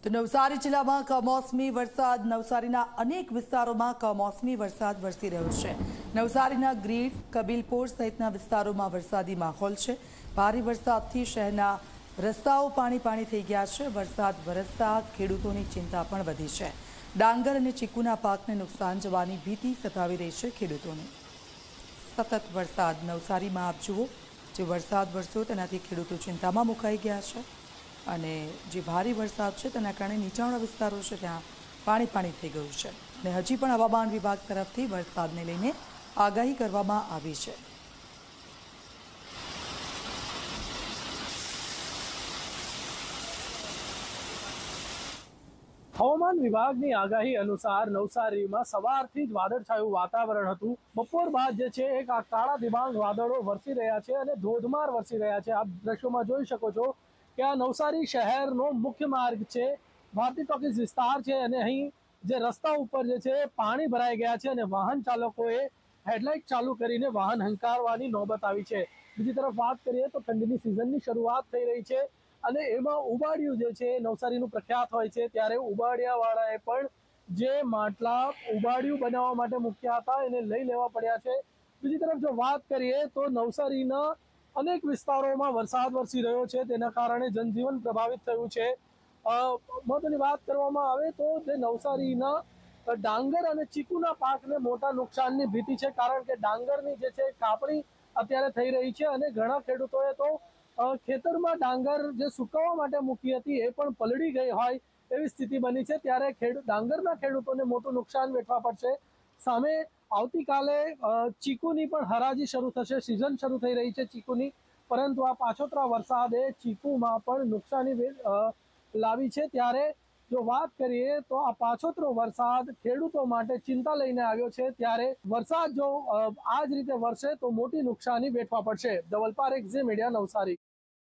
તો નવસારી જિલ્લામાં કમોસમી વરસાદ નવસારીના અનેક વિસ્તારોમાં કમોસમી વરસાદ વરસી રહ્યો છે। નવસારીના ગ્રીડ કબીલપોર સહિતના વિસ્તારોમાં વરસાદી માહોલ છે। ભારે વરસાદથી શહેરના રસ્તાઓ પાણી થઈ ગયા છે। વરસાદ વરસતા ખેડૂતોની ચિંતા પણ વધી છે। ડાંગર અને ચીકુના પાકને નુકસાન જવાની ભીતિ સતાવી રહી છે ખેડૂતોને। સતત વરસાદ નવસારીમાં આપ જુઓ, જે વરસાદ વરસ્યો તેનાથી ખેડૂતો ચિંતામાં મુકાઈ ગયા છે અને જે ભારે વરસાદ છે તેના કારણે નીચાણવાળા વિસ્તારો છે ત્યાં પાણી થઈ ગયું છે અને હજી પણ હવામાન વિભાગ તરફથી વરસાદને લઈને આગાહી કરવામાં આવી છે। હવામાન વિભાગની આગાહી અનુસાર નવસારીમાં સવારથી જ વાદળછાયું વાતાવરણ હતું। બપોર બાદ જે છે એક આ કાળા દિબાંગ વાદળો વરસી રહ્યા છે અને ધોધમાર વરસી રહ્યા છે। આપ દ્રશ્યોમાં જોઈ શકો છો કે આ નવસારી શહેરનો મુખ્ય માર્ગ છે, ભારતી ટોકીઝ વિસ્તાર છે અને અહીં જે રસ્તા ઉપર જે છે પાણી ભરાઈ ગયા છે અને વાહન ચાલકોએ હેડલાઇટ ચાલુ કરીને વાહન હંકારવાની નોબત આવી છે। બીજી તરફ વાત કરીએ તો ઠંડીની સિઝનની શરૂઆત થઈ રહી છે અને એમાં ઉબાડિયું જે છે નવસારીનું પ્રખ્યાત હોય છે, ત્યારે ઉબાડિયાવાળાએ પણ જે માટલા ઉબાડિયું બનાવવા માટે મૂક્યા હતા એને લઈ લેવા પડ્યા છે। બીજી તરફ જો વાત કરીએ તો નવસારીના અનેક વિસ્તારોમાં વરસાદ વરસી રહ્યો છે, તેના કારણે જનજીવન પ્રભાવિત થયું છે। મહત્વની વાત કરવામાં આવે તો જે નવસારીના ડાંગર અને ચીકુના પાકને મોટા નુકસાનની ભીતિ છે, કારણ કે ડાંગરની જે છે કાપણી અત્યારે થઈ રહી છે અને ઘણા ખેડૂતોએ તો ખેતરમાં ડાંગર જે સુકવવા માટે મૂકી હતી એ પણ પલળી ગઈ હોય એવી સ્થિતિ બની છે। ત્યારે ડાંગરના ખેડૂતોને મોટું નુકસાન વેઠવા પડશે। સામે આવતીકાલે ચીકુની પણ હરાજી શરૂ થશે, સિઝન શરૂ થઈ રહી છે ચીકુની, પરંતુ આ પાછોતરા વરસાદે ચીકુમાં પણ નુકસાની લાવી છે। ત્યારે જો વાત કરીએ તો આ પાછોતરો વરસાદ ખેડૂતો માટે ચિંતા લઈને આવ્યો છે। ત્યારે વરસાદ જો આ જ રીતે વરસે તો મોટી નુકસાની વેઠવા પડશે। ધવલ પારેખ, ઝી મીડિયા, નવસારી।